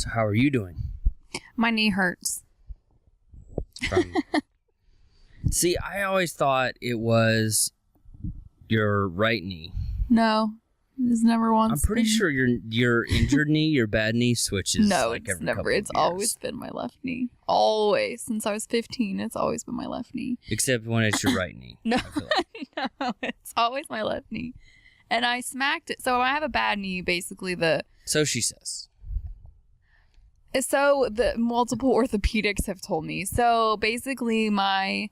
So how are you doing? My knee hurts. See, I always thought it was your right knee. No, it's never once. I'm pretty sure your injured knee, your bad knee switches. No, like it's every never. couple of It's years. always been my left knee. Always. Since I was 15, it's always been my left knee. Except when it's your right knee. No, I feel like. no, it's always my left knee. And I smacked it. So I have a bad knee, basically So she says. So the multiple orthopedics have told me. So basically my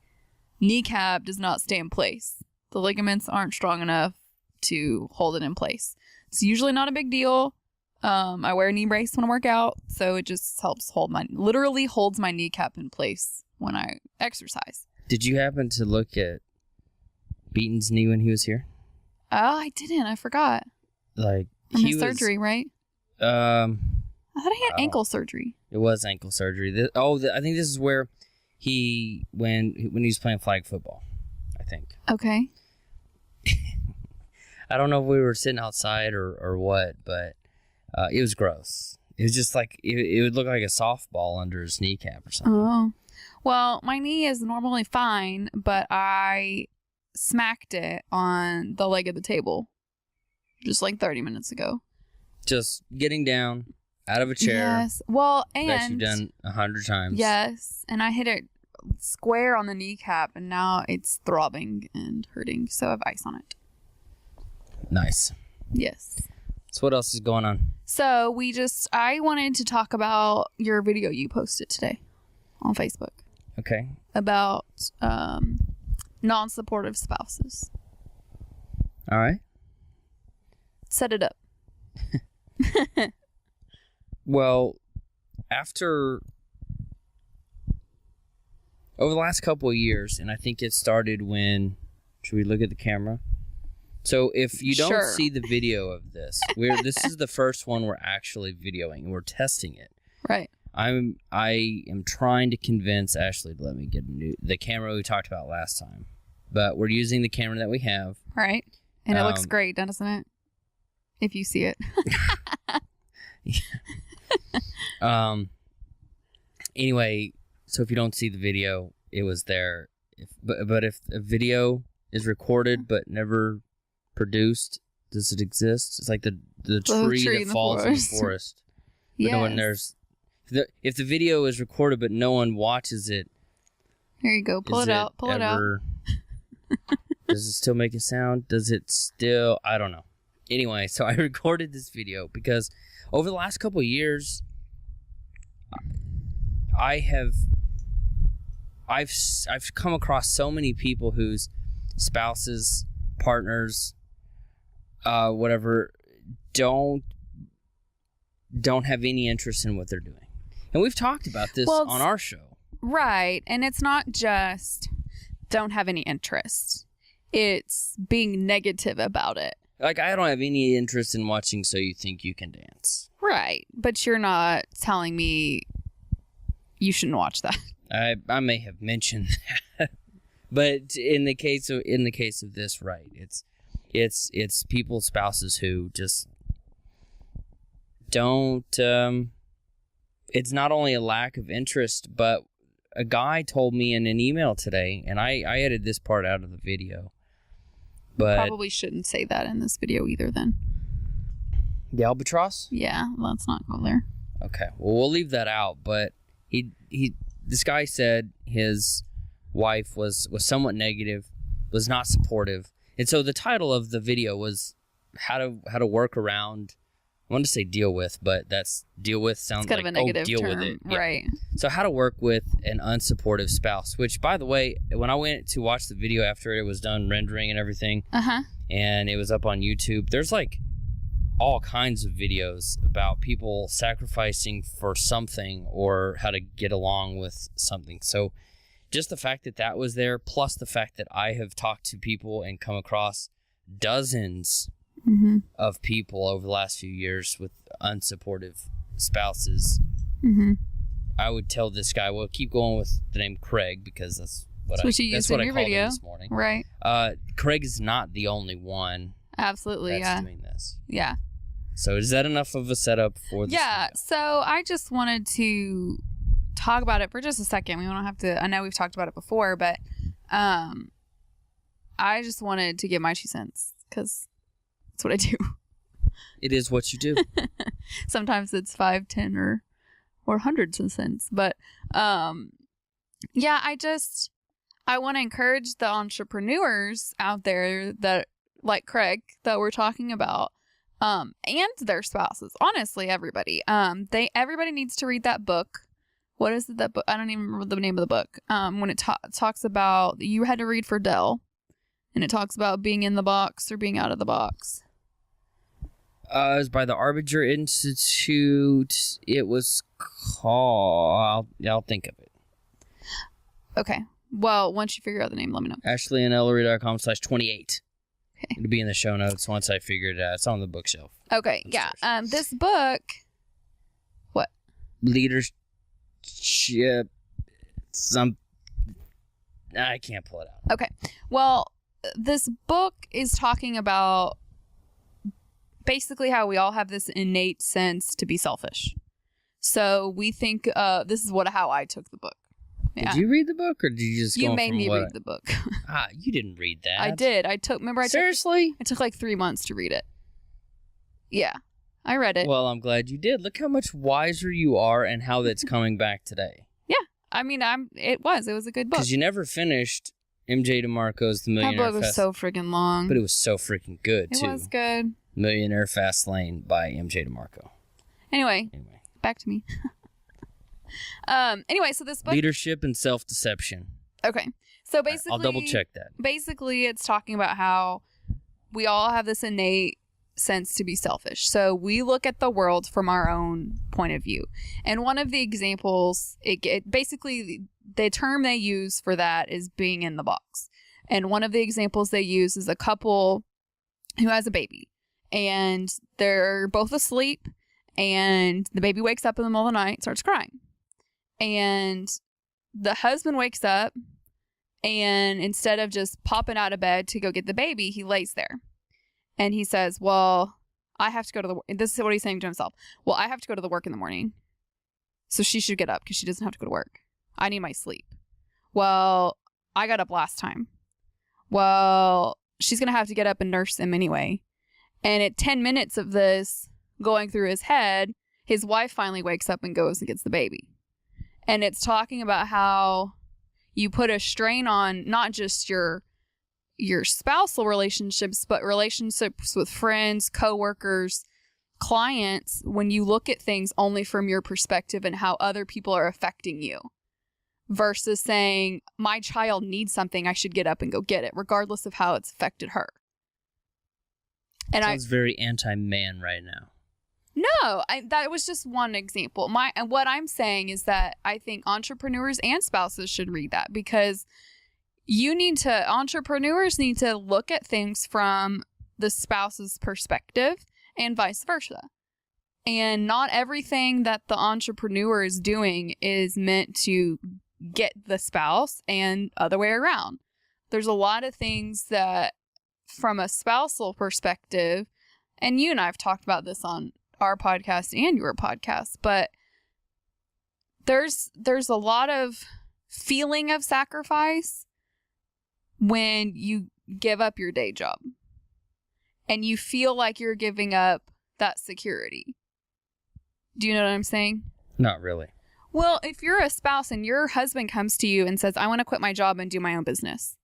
kneecap does not stay in place. The ligaments aren't strong enough to hold it in place. It's usually not a big deal. I wear a knee brace when I work out, so it just helps literally holds my kneecap in place when I exercise. Did you happen to look at Beaton's knee when he was here? Oh, I didn't. I forgot. Like From his surgery, right? I thought he had ankle surgery. It was ankle surgery. I think this is where when he was playing flag football, I think. Okay. I don't know if we were sitting outside or what, but it was gross. It was just like, it would look like a softball under his kneecap or something. Oh. Well, my knee is normally fine, but I smacked it on the leg of the table just like 30 minutes ago. Just getting down out of a chair. Yes. Well, and that you've done 100 times. Yes. And I hit it square on the kneecap, and now it's throbbing and hurting, so I have ice on it. Nice. Yes. So what else is going on? So I wanted to talk about your video you posted today on Facebook. Okay. About non-supportive spouses. All right. Set it up. Well, over the last couple of years, and I think it started when, should we look at the camera? So if you don't see the video of this, this is the first one we're actually videoing, and we're testing it. Right. I am trying to convince Ashley to let me get the camera we talked about last time, but we're using the camera that we have. Right. And it looks great, doesn't it? If you see it. Anyway, so if you don't see the video, it was there. But if a video is recorded but never produced, does it exist? It's like the tree that falls in the forest. Yes. No one if the video is recorded but no one watches it. Here you go. Pull it out. Pull it out. Does it still make a sound? Does it still? I don't know. Anyway, so I recorded this video because over the last couple of years, I've come across so many people whose spouses, partners, whatever, don't have any interest in what they're doing. And we've talked about this on our show. Right. And it's not just don't have any interest. It's being negative about it. Like, I don't have any interest in watching So You Think You Can Dance. Right. But you're not telling me you shouldn't watch that. I may have mentioned that. But in the case of this, right, it's people's spouses who just don't it's not only a lack of interest, but a guy told me in an email today, and I edited this part out of the video. But probably shouldn't say that in this video either then. The albatross? Yeah, let's not go there. Okay. Well, we'll leave that out, but this guy said his wife was somewhat negative, was not supportive. And so the title of the video was how to work around, I wanted to say deal with, but that's deal with sounds kind like of a negative deal term. with it. Yeah. Right. So how to work with an unsupportive spouse, which, by the way, when I went to watch the video after it was done rendering and everything, and it was up on YouTube, there's like all kinds of videos about people sacrificing for something or how to get along with something. So just the fact that was there, plus the fact that I have talked to people and come across dozens of people over the last few years with unsupportive spouses, I would tell this guy, well, keep going with the name Craig, because that's what I called him this morning. Right. Craig is not the only one Absolutely, that's doing this. Yeah. So is that enough of a setup for this video? So I just wanted to talk about it for just a second. We don't have to, I know we've talked about it before, but I just wanted to give my 2 cents because that's what I do. It is what you do. Sometimes it's 5, 10, or hundreds of cents. But yeah, I want to encourage the entrepreneurs out there that, like Craig, that we're talking about, and their spouses. Honestly, everybody. Everybody needs to read that book. What is it, that book? I don't even remember the name of the book. When it talks about, you had to read for Dell, and it talks about being in the box or being out of the box. It was by the Arbiter Institute. It was called... I'll think of it. Okay. Well, once you figure out the name, let me know. AshleyandEllory.com/28. Okay. It'll be in the show notes once I figure it out. It's on the bookshelf. Okay, upstairs. yeah. This book... What? Leadership... I can't pull it out. Okay. Well, this book is talking about basically how we all have this innate sense to be selfish. So we think, this is how I took the book. Yeah. Did you read the book, or did you just You go made from me what? read the book. You didn't read that. I did. Seriously? I took like 3 months to read it. Yeah. I read it. Well, I'm glad you did. Look how much wiser you are and how that's coming back today. Yeah. I mean, it was a good book. Because you never finished MJ DeMarco's The Millionaire That book was so freaking long. But it was so freaking good, too. It was good. Millionaire Fast Lane by MJ DeMarco. Anyway, back to me. Anyway, so this book... Leadership and Self-Deception. Okay. So basically... I'll double check that. Basically, it's talking about how we all have this innate sense to be selfish. So we look at the world from our own point of view. And one of the examples, it basically, the term they use for that is being in the box. And one of the examples they use is a couple who has a baby. And they're both asleep. And the baby wakes up in the middle of the night, starts crying. And the husband wakes up, and instead of just popping out of bed to go get the baby, he lays there. And he says, well, I have to go to the... This is what he's saying to himself. Well, I have to go to the work in the morning. So she should get up because she doesn't have to go to work. I need my sleep. Well, I got up last time. Well, she's going to have to get up and nurse him anyway. And at 10 minutes of this going through his head, his wife finally wakes up and goes and gets the baby. And it's talking about how you put a strain on not just your spousal relationships, but relationships with friends, coworkers, clients, when you look at things only from your perspective and how other people are affecting you, versus saying, my child needs something, I should get up and go get it, regardless of how it's affected her. And Sounds very anti-man right now. No, that was just one example. And what I'm saying is that I think entrepreneurs and spouses should read that, because entrepreneurs need to look at things from the spouse's perspective and vice versa. And not everything that the entrepreneur is doing is meant to get the spouse, and other way around. There's a lot of things that from a spousal perspective, and you and I have talked about this on our podcast and your podcast, but there's a lot of feeling of sacrifice when you give up your day job and you feel like you're giving up that security. Do you know what I'm saying? Not really. Well, if you're a spouse and your husband comes to you and says, I want to quit my job and do my own business.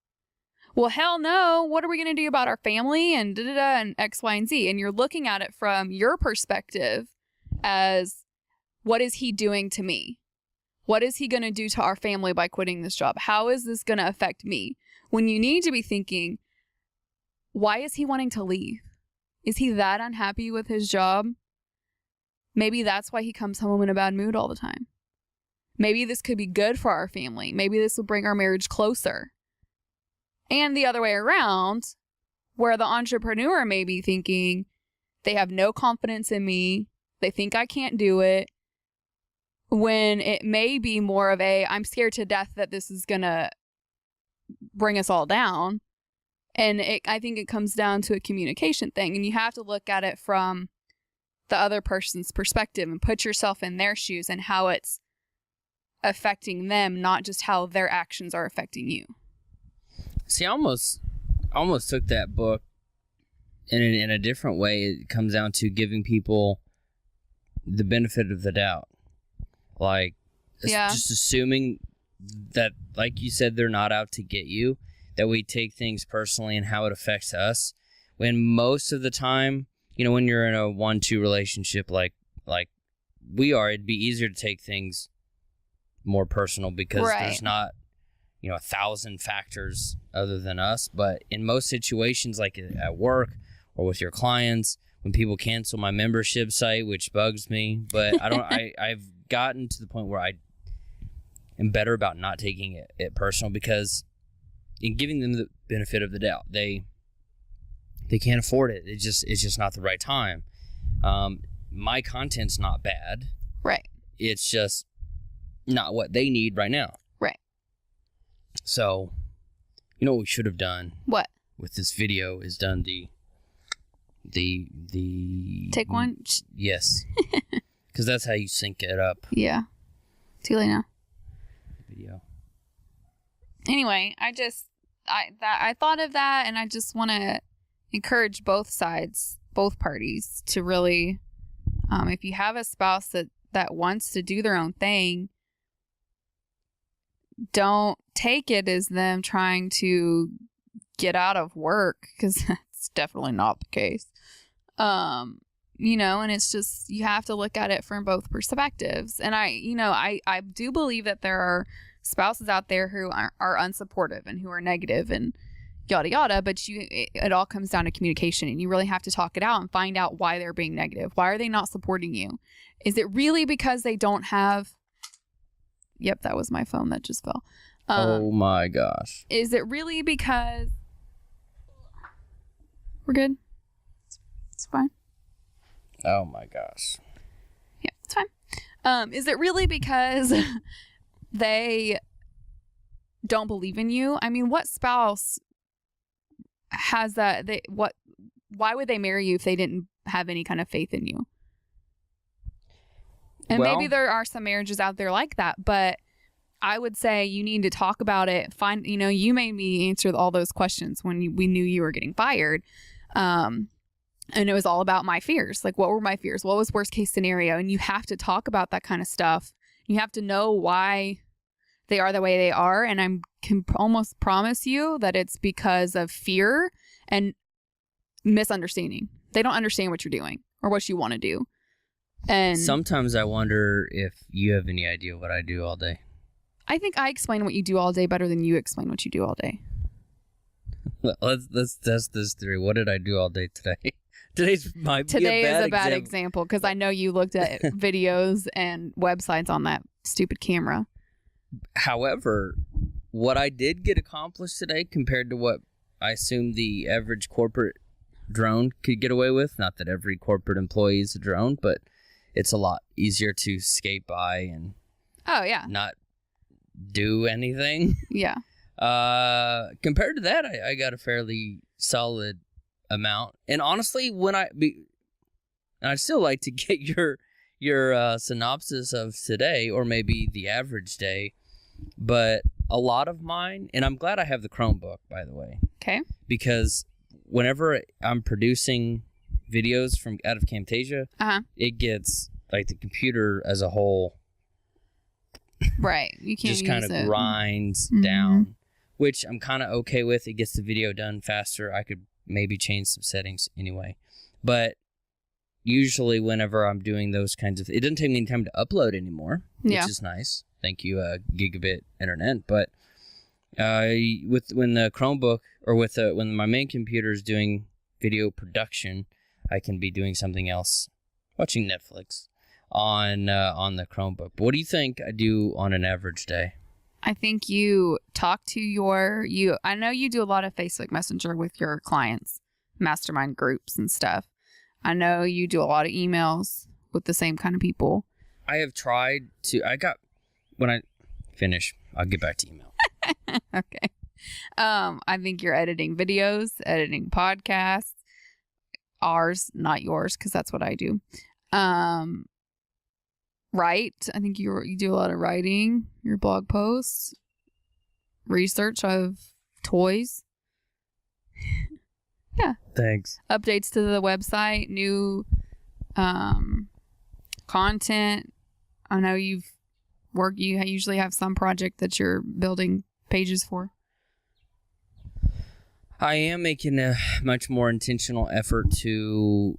Well, hell no. What are we going to do about our family and and X, Y, and Z? And you're looking at it from your perspective as, what is he doing to me? What is he going to do to our family by quitting this job? How is this going to affect me? When you need to be thinking, why is he wanting to leave? Is he that unhappy with his job? Maybe that's why he comes home in a bad mood all the time. Maybe this could be good for our family. Maybe this will bring our marriage closer. And the other way around, where the entrepreneur may be thinking, they have no confidence in me, they think I can't do it, when it may be more of I'm scared to death that this is going to bring us all down. And I think it comes down to a communication thing. And you have to look at it from the other person's perspective and put yourself in their shoes and how it's affecting them, not just how their actions are affecting you. See, I almost took that book in a different way. It comes down to giving people the benefit of the doubt. Like, just assuming that, like you said, they're not out to get you, that we take things personally and how it affects us. When most of the time, you know, when you're in a 1-2 relationship like we are, it'd be easier to take things more personal because there's not, you know, 1,000 factors other than us. But in most situations, like at work or with your clients, when people cancel my membership site, which bugs me, but I've gotten to the point where I am better about not taking it personal, because in giving them the benefit of the doubt, they can't afford it. It's just not the right time. My content's not bad. Right. It's just not what they need right now. Right. So, you know what we should have done? What? With this video is done the take one? Yes. Because that's how you sync it up. Yeah. Too late now. Video. Anyway, I thought of that, and I just want to encourage both sides, both parties, to really, if you have a spouse that wants to do their own thing, don't take it as them trying to get out of work, because that's definitely not the case. You know, and it's just, you have to look at it from both perspectives. And I do believe that there are spouses out there who are unsupportive and who are negative and yada yada, but it all comes down to communication, and you really have to talk it out and find out why they're being negative. Why are they not supporting you? Is it really because they don't have... Yep, that was my phone that just fell. Oh my gosh. Is it really because... We're good? It's fine. Oh my gosh. Yeah, it's fine. Is it really because they don't believe in you? I mean, what spouse has that? Why would they marry you if they didn't have any kind of faith in you? And maybe there are some marriages out there like that, but I would say you need to talk about it. You made me answer all those questions when we knew you were getting fired. And it was all about my fears. Like, what were my fears? What was worst case scenario? And you have to talk about that kind of stuff. You have to know why they are the way they are. And I can almost promise you that it's because of fear and misunderstanding. They don't understand what you're doing or what you want to do. And sometimes I wonder if you have any idea what I do all day. I think I explain what you do all day better than you explain what you do all day. Let's test this theory. What did I do all day today? Today is a bad example because I know you looked at videos and websites on that stupid camera. However, what I did get accomplished today compared to what I assume the average corporate drone could get away with, not that every corporate employee is a drone, but it's a lot easier to skate by and not do anything. Yeah. Compared to that, I got a fairly solid amount. And honestly, I'd still like to get your synopsis of today, or maybe the average day, but a lot of mine, and I'm glad I have the Chromebook, by the way. Okay. Because whenever I'm producing videos out of Camtasia, it gets, like, the computer as a whole, right? You can't just kind of grinds down, which I'm kind of okay with. It gets the video done faster. I could maybe change some settings anyway, but usually whenever I'm doing those kinds of, it doesn't take me any time to upload anymore, which is nice. Thank you, gigabit internet. But when the Chromebook or when my main computer is doing video production, I can be doing something else, watching Netflix on the Chromebook. But what do you think I do on an average day? I think you talk to I know you do a lot of Facebook Messenger with your clients, mastermind groups and stuff. I know you do a lot of emails with the same kind of people. I have tried to, when I finish, I'll get back to email. Okay. I think you're editing videos, editing podcasts, ours, not yours, because that's what I do. Write. I think you do a lot of writing, your blog posts, research of toys. Yeah. Thanks. Updates to the website, new content. I know you usually have some project that you're building pages for. I am making a much more intentional effort to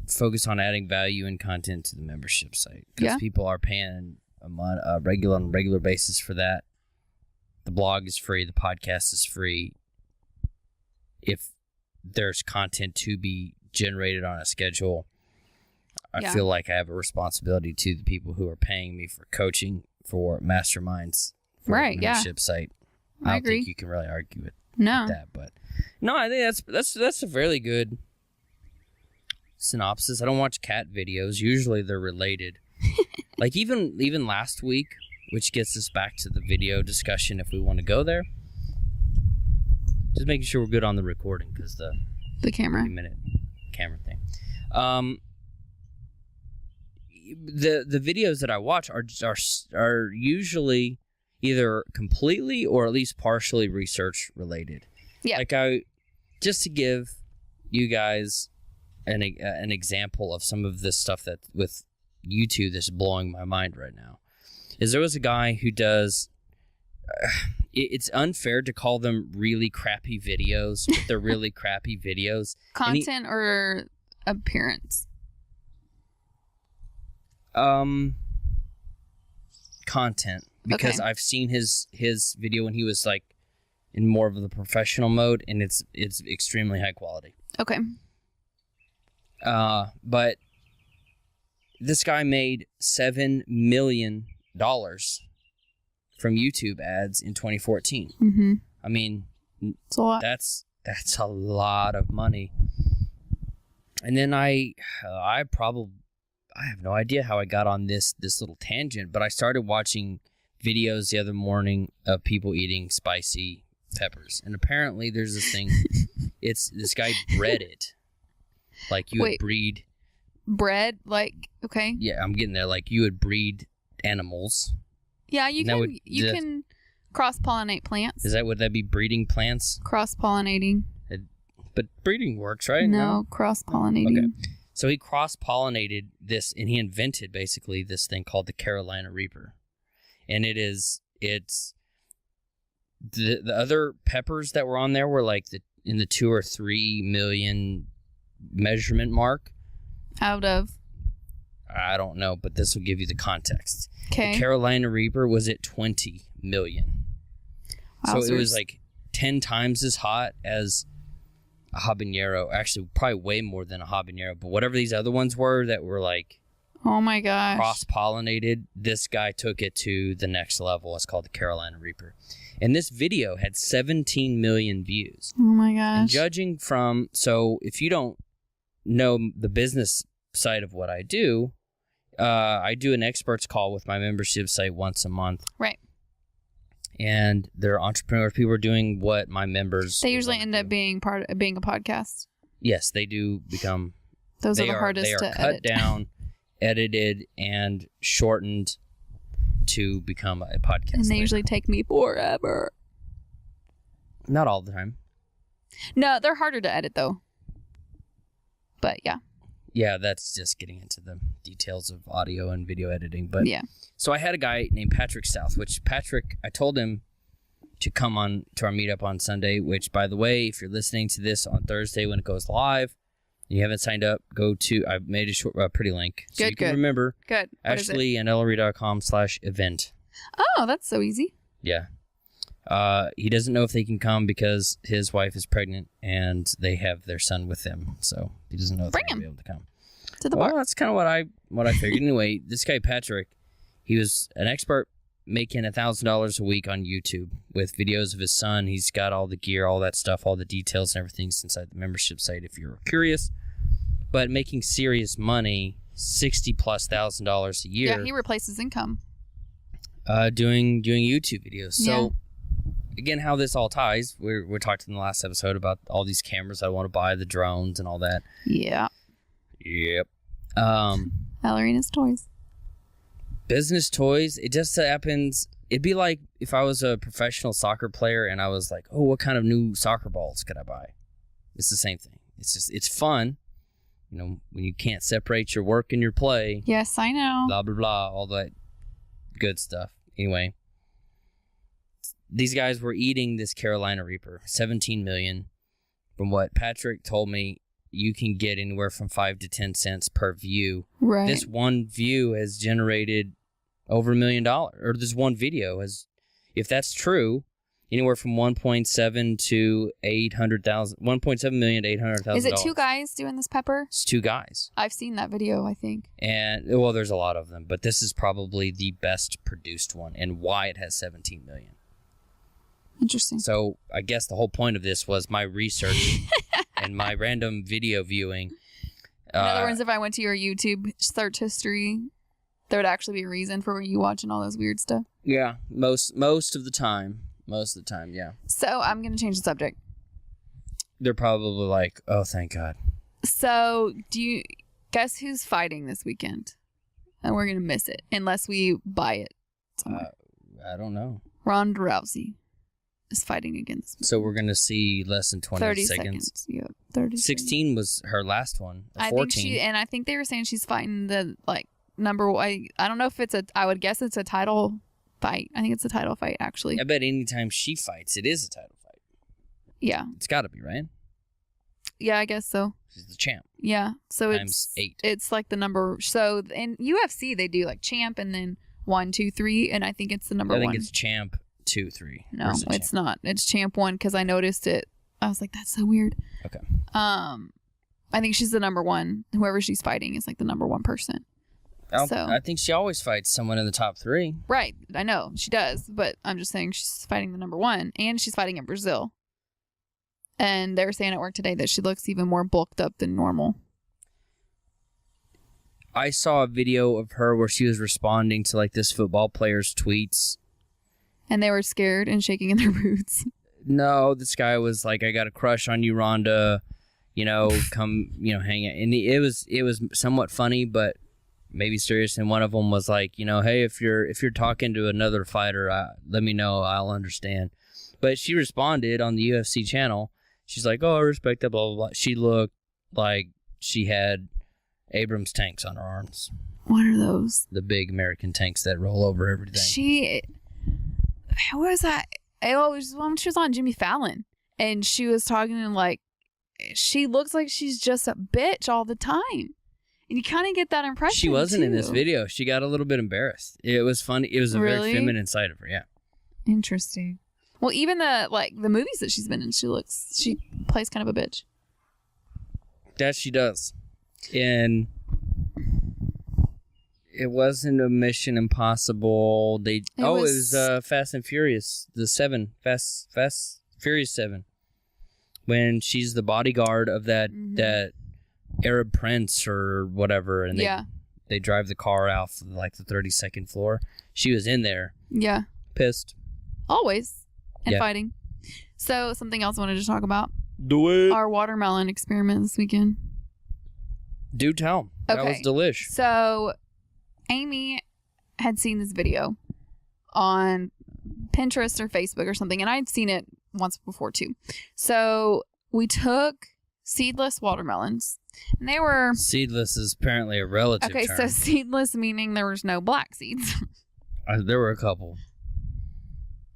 focus on adding value and content to the membership site, because people are paying on a regular basis for that. The blog is free. The podcast is free. If there's content to be generated on a schedule, I feel like I have a responsibility to the people who are paying me for coaching, for masterminds, for the membership site. I don't think you can really argue with that, but no, I think that's a fairly good synopsis. I don't watch cat videos. Usually they're related. Like even last week, which gets us back to the video discussion if we want to go there. Just making sure we're good on the recording, because the camera 3-minute camera thing. The videos that I watch are usually either completely or at least partially research related. Yeah. Like just to give you guys an example of some of this stuff that with YouTube that's blowing my mind right now, is there was a guy who does. It's unfair to call them really crappy videos, but they're really crappy videos. Content or appearance? Content, because I've seen his video when he was like in more of the professional mode, and it's extremely high quality. Okay. But this guy made $7 million from YouTube ads in 2014. Mm-hmm. I mean, it's a lot. That's a lot of money. And then I have no idea how I got on this little tangent, but I started watching videos the other morning of people eating spicy peppers, and apparently there's this thing. It's this guy bred it, like you would breed bread. Like okay, yeah, I'm getting there. Like you would breed animals. Yeah, you can cross-pollinate plants. Would that be breeding plants? Cross-pollinating. But breeding works, right? No, cross-pollinating. Okay. So he cross-pollinated this, and he invented basically this thing called the Carolina Reaper. And it's the other peppers that were on there were like in the 2 or 3 million measurement mark. Out of? I don't know, but this will give you the context. Okay. The Carolina Reaper was at 20 million. Wowzers. So it was like 10 times as hot as a habanero. Actually, probably way more than a habanero. But whatever these other ones were that were like, oh my gosh, cross-pollinated, this guy took it to the next level. It's called the Carolina Reaper. And this video had 17 million views. Oh my gosh. And judging from, so if you don't know the business side of what I do an experts call with my membership site once a month. Right. And they're entrepreneurs. People are doing what my members. They usually end up being a podcast. Yes, they do become. Those are the hardest to edit. They are cut down, edited, and shortened to become a podcast. And they usually take me forever. Not all the time. No, they're harder to edit though. But yeah. Yeah, that's just getting into the details of audio and video editing. But yeah. So I had a guy named Patrick South, which Patrick, I told him to come on to our meetup on Sunday, which, by the way, if you're listening to this on Thursday when it goes live, and you haven't signed up, go to, I've made a short, pretty link. So you can remember. Good. Ashley and Ellory.com/event. Oh, that's so easy. Yeah. He doesn't know if they can come because his wife is pregnant and they have their son with them, so he doesn't know if they'll be able to come to the bar. Well, that's kind of what I figured. Anyway, this guy Patrick, he was an expert making $1,000 a week on YouTube with videos of his son. He's got all the gear, all that stuff, all the details and everything's inside the membership site if you're curious. But making serious money, $60,000+ a year. Yeah, he replaces income. Doing YouTube videos. So. Again, how this all ties, we talked in the last episode about all these cameras I want to buy, the drones and all that. Yeah. Yep. Ellory and his toys. Business toys. It just happens. It'd be like if I was a professional soccer player and I was like, oh, what kind of new soccer balls could I buy? It's the same thing. It's fun. You know, when you can't separate your work and your play. Yes, I know. Blah, blah, blah. All that good stuff. Anyway, these guys were eating this Carolina Reaper. 17 million. From what Patrick told me, you can get anywhere from 5 to 10 cents per view. Right. This one view has generated over $1 million. Or this one video has, if that's true, anywhere from 1.7 to 800,000, 1.7 million to 800,000. Is it two guys doing this pepper? It's two guys. I've seen that video, I think. And, well, there's a lot of them, but this is probably the best produced one and why it has 17 million. Interesting. So I guess the whole point of this was my research and my random video viewing. In other words, if I went to your YouTube search history, there would actually be a reason for you watching all those weird stuff. Yeah, most of the time. Most of the time, yeah. So I'm going to change the subject. They're probably like, oh, thank God. So do you guess who's fighting this weekend? And we're going to miss it unless we buy it somewhere. I don't know. Ronda Rousey is fighting again this weekend. So we're going to see less than 20 30 seconds. Yeah, 30 16 was her last one. 14. I think they were saying she's fighting the number. I don't know if it's I would guess it's a title fight. I think it's a title fight, actually. I bet anytime she fights, it is a title fight. Yeah. It's got to be, right? Yeah, I guess so. She's the champ. Yeah. So Times 8. It's like the number. So in UFC, they do like champ and then 1, 2, 3. And I think it's the number 1. I think it's champ 2, 3. No, it's not. It's champ 1 because I noticed it. I was like, that's so weird. Okay. I think she's the number 1. Whoever she's fighting is like the number 1 person. I think she always fights someone in the top 3. Right. I know. She does. But I'm just saying she's fighting the number 1. And she's fighting in Brazil. And they were saying at work today that she looks even more bulked up than normal. I saw a video of her where she was responding to like this football player's tweets. And they were scared and shaking in their boots. No, this guy was like, I got a crush on you, Rhonda. You know, come, hang out. And it was somewhat funny, but maybe serious. And one of them was like, hey, if you're talking to another fighter, let me know. I'll understand. But she responded on the UFC channel. She's like, oh, I respect that, blah, blah, blah. She looked like she had Abrams tanks on her arms. What are those? The big American tanks that roll over everything. How was that? It was when she was on Jimmy Fallon. And she was talking and like, she looks like she's just a bitch all the time. And you kind of get that impression. She wasn't too. in this video. She got a little bit embarrassed. It was funny. It was a very feminine side of her, yeah. Interesting. Well, even the movies that she's been in, she plays kind of a bitch. That she does. And it wasn't a Mission Impossible. It was Fast and Furious, the 7, Fast Furious 7. When she's the bodyguard of that Arab prince or whatever, and they drive the car off like the 32nd floor. She was in there. Yeah. Pissed. Always. And fighting. So, something else I wanted to talk about. Do it. Our watermelon experiment this weekend. Do tell. Okay. That was delish. So, Amy had seen this video on Pinterest or Facebook or something, and I'd seen it once before too. So, we took seedless watermelons, and they were... Seedless is apparently a relative term. So seedless meaning there was no black seeds. There were a couple.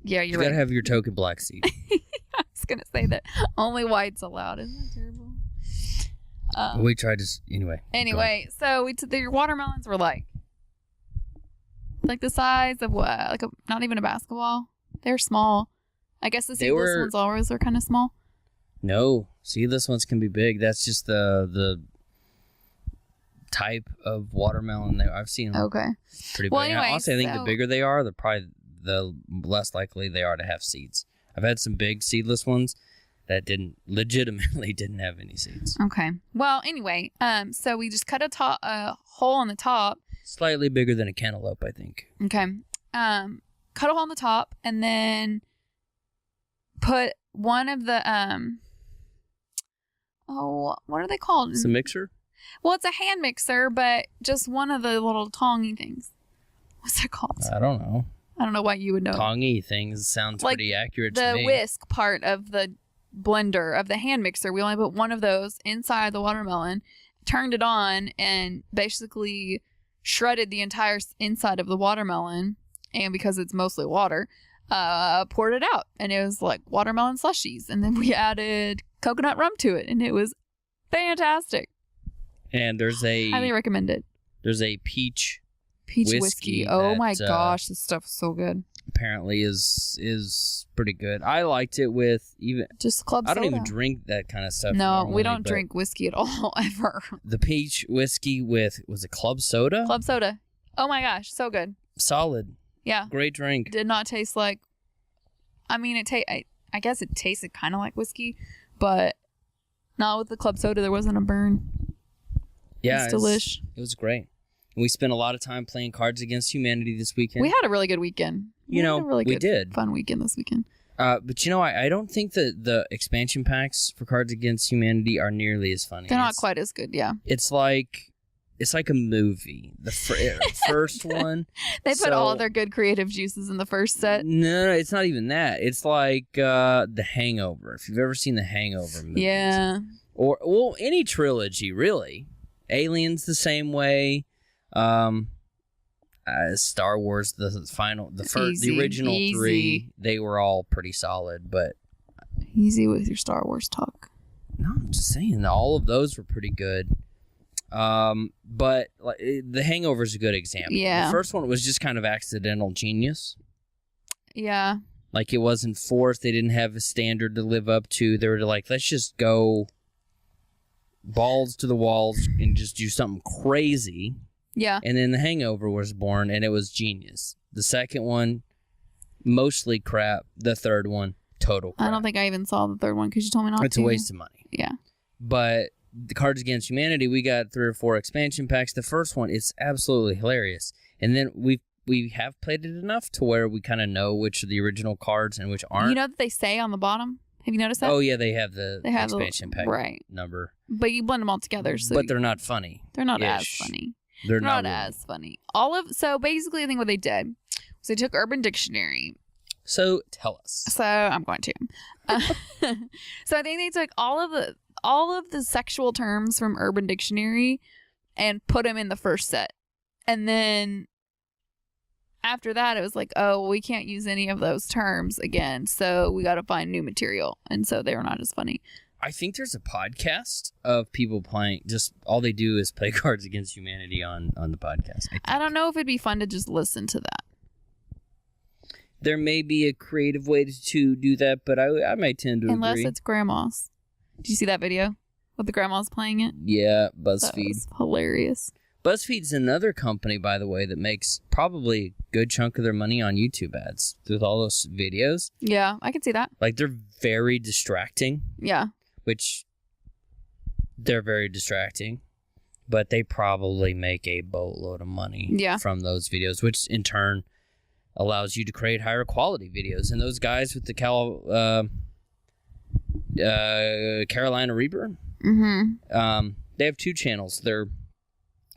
Yeah, you're right. You gotta have your token black seed. I was gonna say that only white's allowed. Isn't that terrible? We tried to Anyway, so the watermelons were like the size of what? Not even a basketball. They're small. I guess the seedless ones always are kind of small. No, seedless ones can be big. That's just the type of watermelon I've seen. Okay. Pretty big. Anyway, honestly, I think the bigger they are, the less likely they are to have seeds. I've had some big seedless ones that legitimately didn't have any seeds. Okay. Well, anyway, so we just cut a hole on the top. Slightly bigger than a cantaloupe, I think. Okay. Cut a hole on the top and then put one of the what are they called? It's a mixer? Well, it's a hand mixer, but just one of the little tongy things. What's that called? I don't know. I don't know why you would know. Tongy things sounds like pretty accurate to me. The whisk part of the blender of the hand mixer, we only put one of those inside the watermelon, turned it on, and basically shredded the entire inside of the watermelon. And because it's mostly water, poured it out. And it was like watermelon slushies. And then we added coconut rum to it. And it was fantastic. And there's a... highly recommend it. There's a peach whiskey. Oh my gosh, this stuff is so good. Apparently is pretty good. I liked it with even just club soda. I don't even drink that kind of stuff. No, normally, we don't drink whiskey at all ever. The peach whiskey with, was it club soda? Club soda. Oh my gosh, so good. Solid. Yeah. Great drink. Did not taste like, I mean, I guess it tasted kind of like whiskey, but not with the club soda. There wasn't a burn. Yeah, it's delish. It was great. We spent a lot of time playing Cards Against Humanity this weekend. We had a really good weekend. We did. Fun weekend this weekend. But you know, I don't think that the expansion packs for Cards Against Humanity are nearly as funny. They're not quite as good, yeah. It's like a movie. The first one. They put all their good creative juices in the first set. No, it's not even that. It's like The Hangover. If you've ever seen the Hangover movies. Yeah. Or, well, any trilogy, really. Aliens the same way. Star Wars, the original three, they were all pretty solid, but easy with your Star Wars talk. No, I'm just saying all of those were pretty good. But like, The Hangover is a good example. Yeah. The first one was just kind of accidental genius. Yeah. Like it wasn't forced. They didn't have a standard to live up to. They were like, let's just go balls to the walls and just do something crazy. Yeah. And then The Hangover was born, and it was genius. The second one, mostly crap. The third one, total crap. I don't think I even saw the third one because you told me not to. It's a waste of money. Yeah. But the Cards Against Humanity, we got 3 or 4 expansion packs. The first one is absolutely hilarious. And then we have played it enough to where we kind of know which are the original cards and which aren't. You know that they say on the bottom? Have you noticed that? Oh, yeah, they have the expansion pack number. But you blend them all together. So but they're not funny. They're not as funny. They're not really as funny. So basically, I think what they did was they took Urban Dictionary. So tell us. So I'm going to. So I think they took all of the sexual terms from Urban Dictionary and put them in the first set, and then after that it was like, oh, we can't use any of those terms again, so we got to find new material, and so they were not as funny. I think there's a podcast of people playing, just all they do is play Cards Against Humanity on the podcast. I don't know if it'd be fun to just listen to that. There may be a creative way to do that, but I might tend to Unless agree. it's grandma's. Did you see that video with the grandma's playing it? Yeah, BuzzFeed. That was hilarious. BuzzFeed's another company, by the way, that makes probably a good chunk of their money on YouTube ads with all those videos. Yeah, I can see that. Like, they're very distracting. Yeah. Which, they're very distracting, but they probably make a boatload of money from those videos, which in turn allows you to create higher quality videos. And those guys with the Carolina Reaper, they have 2 channels. They're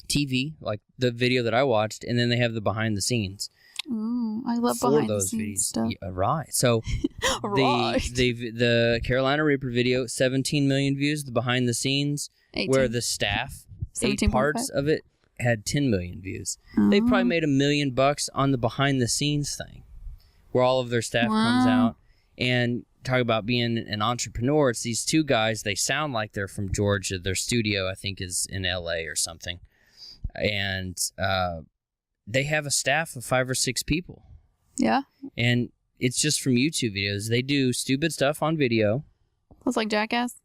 TV, like the video that I watched, and then they have the behind the scenes. Ooh, I love behind the scenes stuff. Yeah, right. So the Carolina Reaper video, 17 million views. The behind the scenes, 18. where the staff, 8 parts of it, had 10 million views. Oh. They probably made $1 million on the behind the scenes thing, where all of their staff comes out and talk about being an entrepreneur. It's these 2 guys. They sound like they're from Georgia. Their studio, I think, is in LA or something, and they have a staff of 5 or 6 people. Yeah. And it's just from YouTube videos. They do stupid stuff on video. It's like Jackass.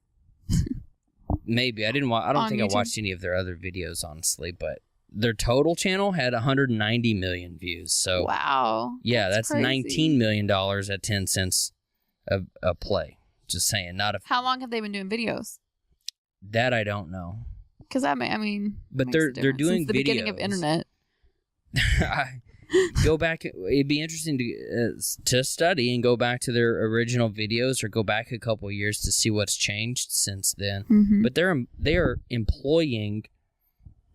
Maybe. I don't think I watched any of their other videos, honestly, but their total channel had 190 million views. So wow. Yeah, that's crazy. $19 million at 10 cents a play. Just saying. How long have they been doing videos? That I don't know. Because I mean, but they're doing since the videos. beginning of internet. go back. It'd be interesting to study and go back to their original videos or go back a couple of years to see what's changed since then. Mm-hmm. But they are employing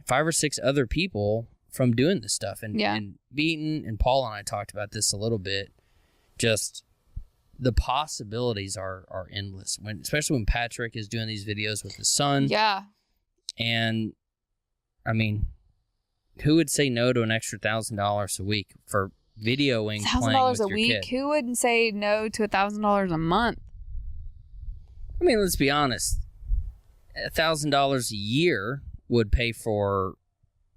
5 or 6 other people from doing this stuff. And Beaton and Paul and I talked about this a little bit. Just the possibilities are endless. Especially when Patrick is doing these videos with his son. Yeah. And I mean, who would say no to an extra $1,000 a week for videoing $1,000 a week? Who wouldn't say no to $1,000 a month? I mean, let's be honest. $1,000 a year would pay for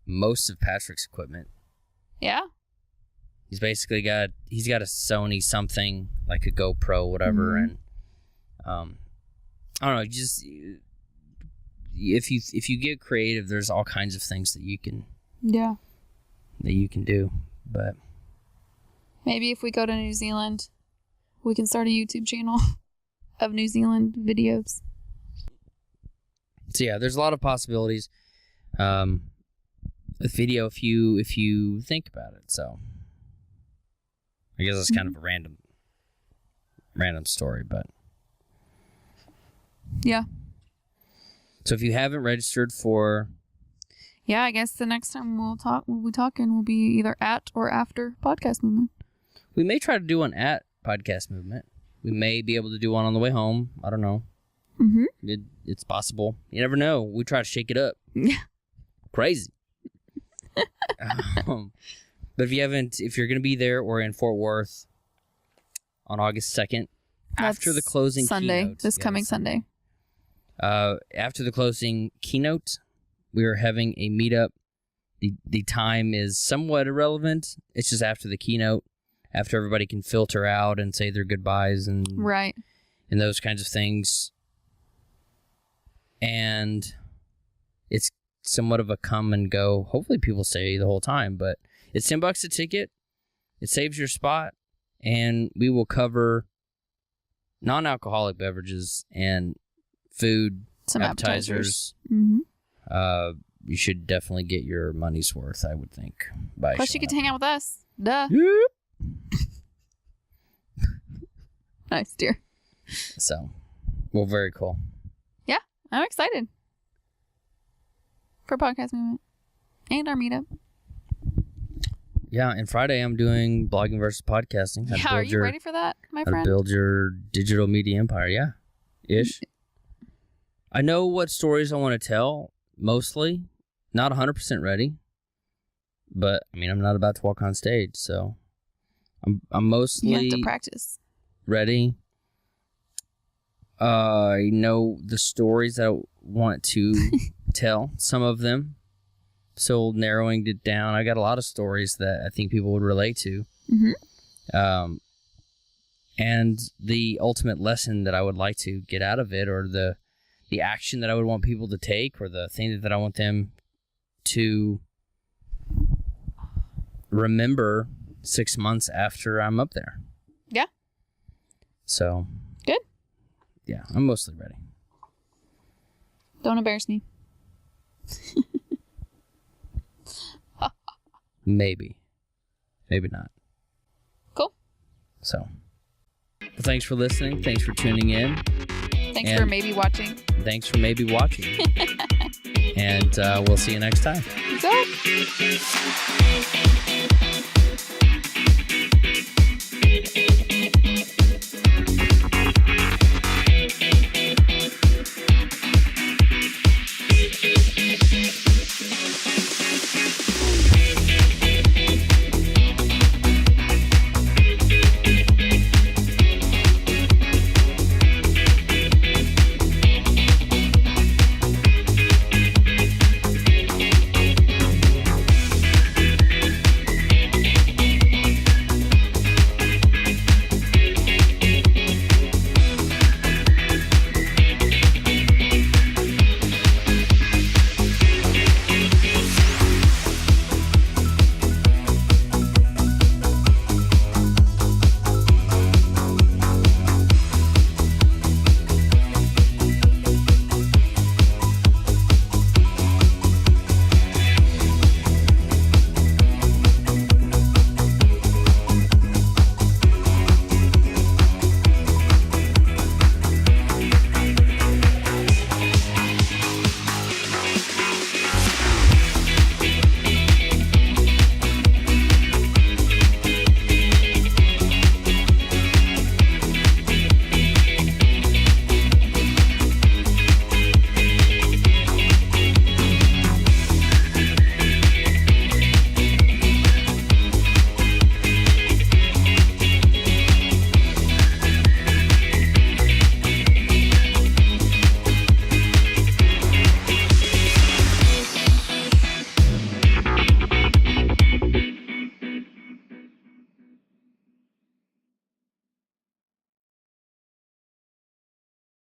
most of Patrick's equipment. Yeah. He's basically got a Sony something like a GoPro, whatever, and I don't know. Just if you get creative, there's all kinds of things that you can do. But maybe if we go to New Zealand, we can start a YouTube channel of New Zealand videos. So yeah, there's a lot of possibilities with video if you think about it. So I guess it's kind of a random story, but yeah. So if you haven't registered for, I guess the next time we'll be talking will be either at or after Podcast Movement. We may try to do one at Podcast Movement. We may be able to do one on the way home. I don't know. Mm-hmm. It's possible. You never know. We try to shake it up. Yeah. Crazy. But if you're going to be there or in Fort Worth on August 2nd, after the closing Sunday, keynote. this coming Sunday. After the closing keynote, we are having a meetup. The time is somewhat irrelevant. It's just after the keynote, after everybody can filter out and say their goodbyes and those kinds of things. And it's somewhat of a come and go. Hopefully people stay the whole time, but it's $10 a ticket. It saves your spot, and we will cover non-alcoholic beverages and food, some appetizers. Mm-hmm. You should definitely get your money's worth, I would think. Plus, you get to hang out with us. Duh. Nice, dear. So, well, very cool. Yeah, I'm excited for Podcast Movement and our meetup. Yeah, and Friday I'm doing blogging versus podcasting. Are you ready for that, my friend? How to build your digital media empire. Yeah, ish. I know what stories I want to tell, mostly. Not 100% ready. But, I mean, I'm not about to walk on stage, so I'm mostly... You have to practice. Ready. I know the stories that I want to tell, some of them. So narrowing it down, I got a lot of stories that I think people would relate to. Mm-hmm. And the ultimate lesson that I would like to get out of it, or the action that I would want people to take, or the thing that I want them to remember 6 months after I'm up there. Yeah. So. Good. Yeah, I'm mostly ready. Don't embarrass me. Maybe. Maybe not. Cool. So. Well, thanks for listening. Thanks for tuning in. Thanks for maybe watching. Thanks for maybe watching. And we'll see you next time. Peace out.